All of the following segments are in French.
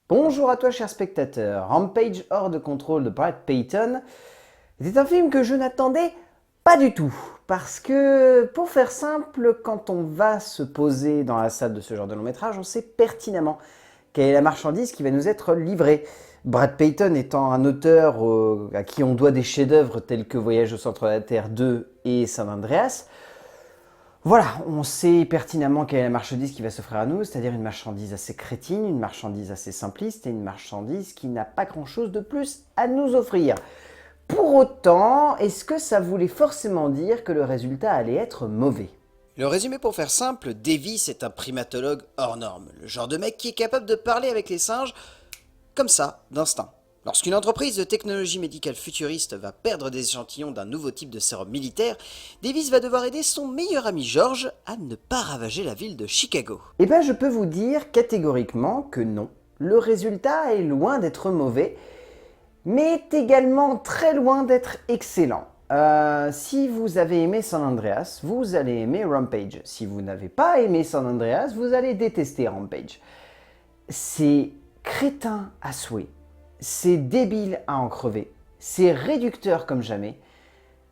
Bonjour à toi cher spectateur, Rampage hors de contrôle de Brad Peyton était un film que je n'attendais pas du tout. Parce que, pour faire simple, quand on va se poser dans la salle de ce genre de long métrage, on sait pertinemment quelle est la marchandise qui va nous être livrée. Brad Peyton étant un auteur à qui on doit des chefs-d'œuvre tels que Voyage au centre de la Terre 2 et San Andreas, voilà, on sait pertinemment quelle est la marchandise qui va s'offrir à nous, c'est-à-dire une marchandise assez crétine, une marchandise assez simpliste et une marchandise qui n'a pas grand-chose de plus à nous offrir. Pour autant, est-ce que ça voulait forcément dire que le résultat allait être mauvais? Le résumé pour faire simple, Davis est un primatologue hors norme, le genre de mec qui est capable de parler avec les singes comme ça, d'instinct. Lorsqu'une entreprise de technologie médicale futuriste va perdre des échantillons d'un nouveau type de sérum militaire, Davis va devoir aider son meilleur ami George à ne pas ravager la ville de Chicago. Eh bien, je peux vous dire catégoriquement que non. Le résultat est loin d'être mauvais, mais est également très loin d'être excellent. Si vous avez aimé San Andreas, vous allez aimer Rampage. Si vous n'avez pas aimé San Andreas, vous allez détester Rampage. C'est crétin à souhait, c'est débile à en crever, c'est réducteur comme jamais.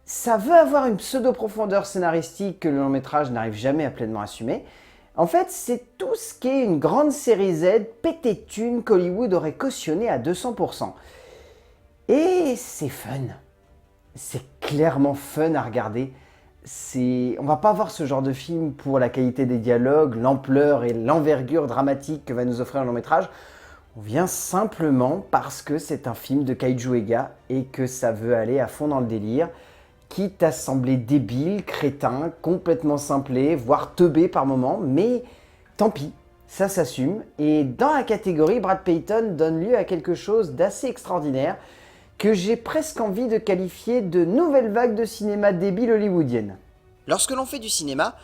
Ça veut avoir une pseudo-profondeur scénaristique que le long métrage n'arrive jamais à pleinement assumer. En fait, c'est tout ce qu'est une grande série Z pétée de thunes qu'Hollywood aurait cautionné à 200%. Et c'est fun. C'est clairement fun à regarder. On va pas voir ce genre de film pour la qualité des dialogues, l'ampleur et l'envergure dramatique que va nous offrir un long métrage. On vient simplement parce que c'est un film de Kaiju Ega et que ça veut aller à fond dans le délire, quitte à sembler débile, crétin, complètement simplé, voire teubé par moments, mais tant pis, ça s'assume. Et dans la catégorie, Brad Peyton donne lieu à quelque chose d'assez extraordinaire que j'ai presque envie de qualifier de nouvelle vague de cinéma débile hollywoodienne. Lorsque l'on fait du cinéma,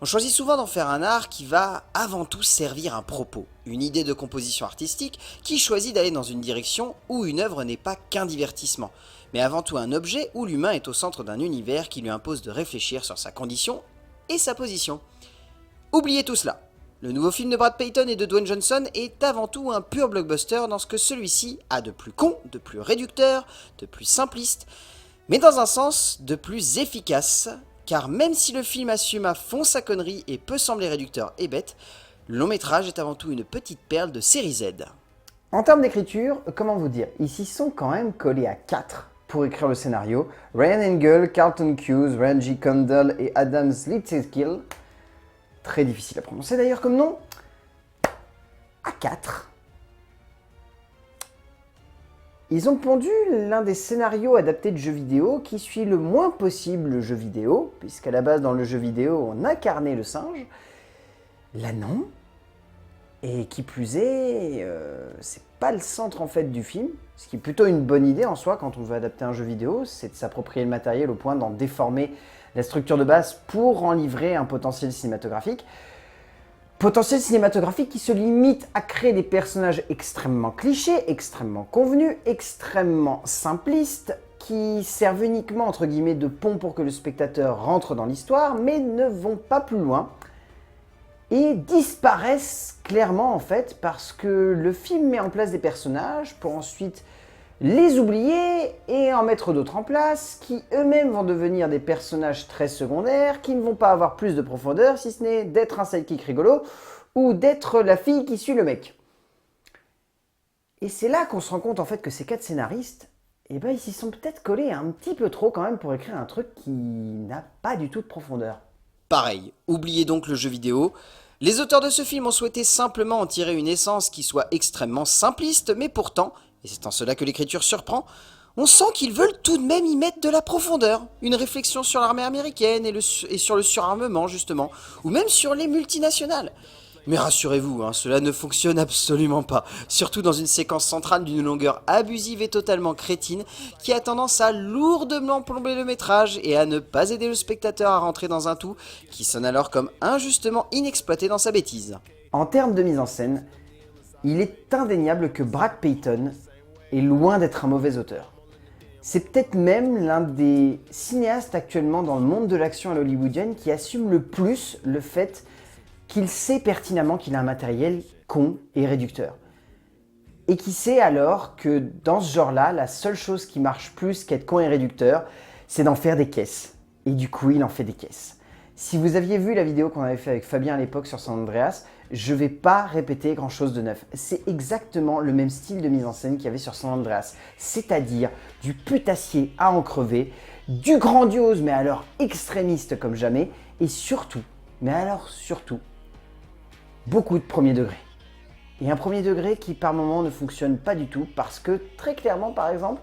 on choisit souvent d'en faire un art qui va avant tout servir un propos, une idée de composition artistique qui choisit d'aller dans une direction où une œuvre n'est pas qu'un divertissement, mais avant tout un objet où l'humain est au centre d'un univers qui lui impose de réfléchir sur sa condition et sa position. Oubliez tout cela. Le nouveau film de Brad Peyton et de Dwayne Johnson est avant tout un pur blockbuster dans ce que celui-ci a de plus con, de plus réducteur, de plus simpliste, mais dans un sens de plus efficace, car même si le film assume à fond sa connerie et peut sembler réducteur et bête, le long métrage est avant tout une petite perle de série Z. En termes d'écriture, comment vous dire, ils s'y sont quand même collés à 4 pour écrire le scénario. Ryan Engel, Carlton Cuse, Ranji Condell et Adam Slitzekill. Très difficile à prononcer d'ailleurs comme nom. À 4. Ils ont pondu l'un des scénarios adaptés de jeux vidéo qui suit le moins possible le jeu vidéo, puisqu'à la base dans le jeu vidéo on incarnait le singe. Là non. Et qui plus est, c'est pas le centre en fait du film, ce qui est plutôt une bonne idée en soi quand on veut adapter un jeu vidéo, c'est de s'approprier le matériel au point d'en déformer la structure de base pour en livrer un potentiel cinématographique. Potentiel cinématographique qui se limite à créer des personnages extrêmement clichés, extrêmement convenus, extrêmement simplistes, qui servent uniquement entre guillemets de pont pour que le spectateur rentre dans l'histoire, mais ne vont pas plus loin et disparaissent clairement en fait parce que le film met en place des personnages pour ensuite les oublier et en mettre d'autres en place qui eux-mêmes vont devenir des personnages très secondaires qui ne vont pas avoir plus de profondeur si ce n'est d'être un sidekick rigolo ou d'être la fille qui suit le mec. Et c'est là qu'on se rend compte en fait que ces 4 scénaristes, eh ben, ils s'y sont peut-être collés un petit peu trop quand même pour écrire un truc qui n'a pas du tout de profondeur. Pareil, oubliez donc le jeu vidéo. Les auteurs de ce film ont souhaité simplement en tirer une essence qui soit extrêmement simpliste, mais pourtant, et c'est en cela que l'écriture surprend, on sent qu'ils veulent tout de même y mettre de la profondeur. Une réflexion sur l'armée américaine et sur le surarmement, justement, ou même sur les multinationales. Mais rassurez-vous, cela ne fonctionne absolument pas, surtout dans une séquence centrale d'une longueur abusive et totalement crétine qui a tendance à lourdement plomber le métrage et à ne pas aider le spectateur à rentrer dans un tout qui sonne alors comme injustement inexploité dans sa bêtise. En termes de mise en scène, il est indéniable que Brad Peyton est loin d'être un mauvais auteur. C'est peut-être même l'un des cinéastes actuellement dans le monde de l'action à l'hollywoodienne qui assume le plus le fait qu'il sait pertinemment qu'il a un matériel con et réducteur. et qui sait alors que dans ce genre-là, la seule chose qui marche plus qu'être con et réducteur, c'est d'en faire des caisses. Et du coup, il en fait des caisses. Si vous aviez vu la vidéo qu'on avait fait avec Fabien à l'époque sur San Andreas, je ne vais pas répéter grand chose de neuf. C'est exactement le même style de mise en scène qu'il y avait sur San Andreas, c'est-à-dire du putassier à en crever, du grandiose mais alors extrémiste comme jamais, et surtout, mais alors surtout, beaucoup de premier degré. Et un premier degré qui par moment ne fonctionne pas du tout parce que très clairement par exemple,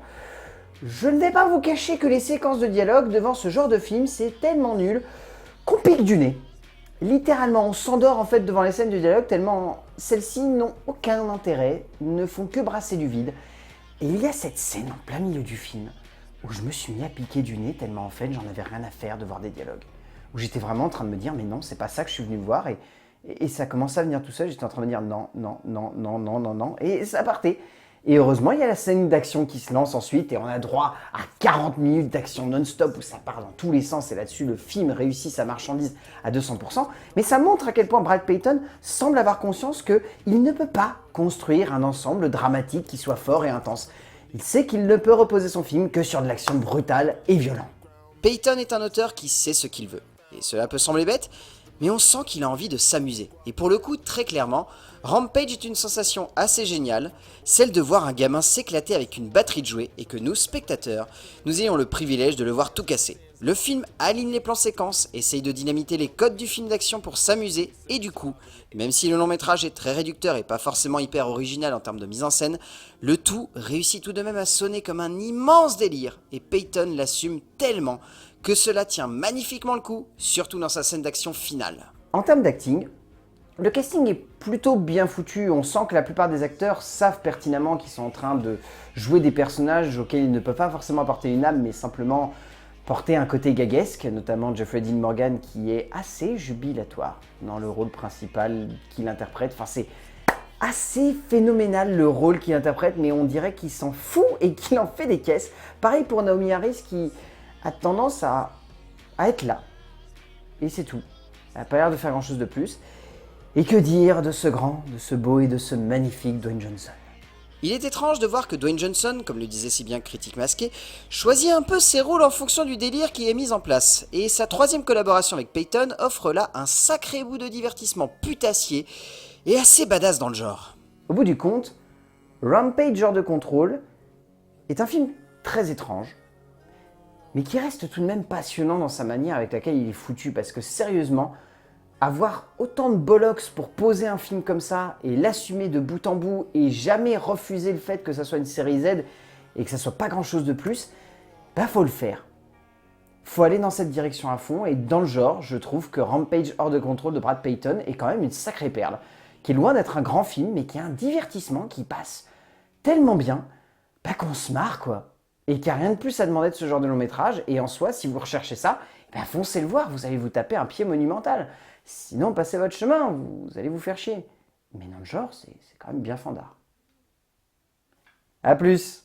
je ne vais pas vous cacher que les séquences de dialogue devant ce genre de film c'est tellement nul qu'on pique du nez. Littéralement, on s'endort en fait devant les scènes de dialogue tellement celles-ci n'ont aucun intérêt, ne font que brasser du vide. Et il y a cette scène en plein milieu du film où je me suis mis à piquer du nez tellement en fait j'en avais rien à faire de voir des dialogues. Où j'étais vraiment en train de me dire mais non, c'est pas ça que je suis venu voir et ça commençait à venir tout seul, j'étais en train de me dire non, non, non, non, non, non, non, et ça partait. Et heureusement, il y a la scène d'action qui se lance ensuite et on a droit à 40 minutes d'action non-stop où ça part dans tous les sens et là-dessus, le film réussit sa marchandise à 200%. Mais ça montre à quel point Brad Peyton semble avoir conscience qu'il ne peut pas construire un ensemble dramatique qui soit fort et intense. Il sait qu'il ne peut reposer son film que sur de l'action brutale et violente. Peyton est un auteur qui sait ce qu'il veut. Et cela peut sembler bête, mais on sent qu'il a envie de s'amuser. Et pour le coup, très clairement, Rampage est une sensation assez géniale, celle de voir un gamin s'éclater avec une batterie de jouets et que nous, spectateurs, nous ayons le privilège de le voir tout casser. Le film aligne les plans séquences, essaye de dynamiter les codes du film d'action pour s'amuser, et du coup, même si le long métrage est très réducteur et pas forcément hyper original en termes de mise en scène, le tout réussit tout de même à sonner comme un immense délire, et Peyton l'assume tellement que cela tient magnifiquement le coup, surtout dans sa scène d'action finale. En termes d'acting, le casting est plutôt bien foutu. On sent que la plupart des acteurs savent pertinemment qu'ils sont en train de jouer des personnages auxquels ils ne peuvent pas forcément apporter une âme, mais simplement porter un côté gaguesque, notamment Jeffrey Dean Morgan qui est assez jubilatoire dans le rôle principal qu'il interprète. Enfin, c'est assez phénoménal le rôle qu'il interprète, mais on dirait qu'il s'en fout et qu'il en fait des caisses. Pareil pour Naomi Harris qui a tendance à être là. Et c'est tout. Elle n'a pas l'air de faire grand chose de plus. Et que dire de ce grand, de ce beau et de ce magnifique Dwayne Johnson. Il est étrange de voir que Dwayne Johnson, comme le disait si bien Critique Masqué, choisit un peu ses rôles en fonction du délire qui est mis en place. Et sa troisième collaboration avec Peyton offre là un sacré bout de divertissement putassier et assez badass dans le genre. Au bout du compte, Rampage Hors de Contrôle est un film très étrange, mais qui reste tout de même passionnant dans sa manière avec laquelle il est foutu, parce que sérieusement, avoir autant de bollocks pour poser un film comme ça et l'assumer de bout en bout et jamais refuser le fait que ça soit une série Z et que ça soit pas grand chose de plus, bah faut le faire. Faut aller dans cette direction à fond et dans le genre, je trouve que Rampage Hors de Contrôle de Brad Peyton est quand même une sacrée perle, qui est loin d'être un grand film mais qui est un divertissement qui passe tellement bien bah qu'on se marre quoi. Et qu'il n'y a rien de plus à demander de ce genre de long métrage et en soi, si vous recherchez ça, bah foncez le voir, vous allez vous taper un pied monumental. Sinon, passez votre chemin, vous allez vous faire chier. Mais dans le genre, c'est quand même bien fandard. A plus!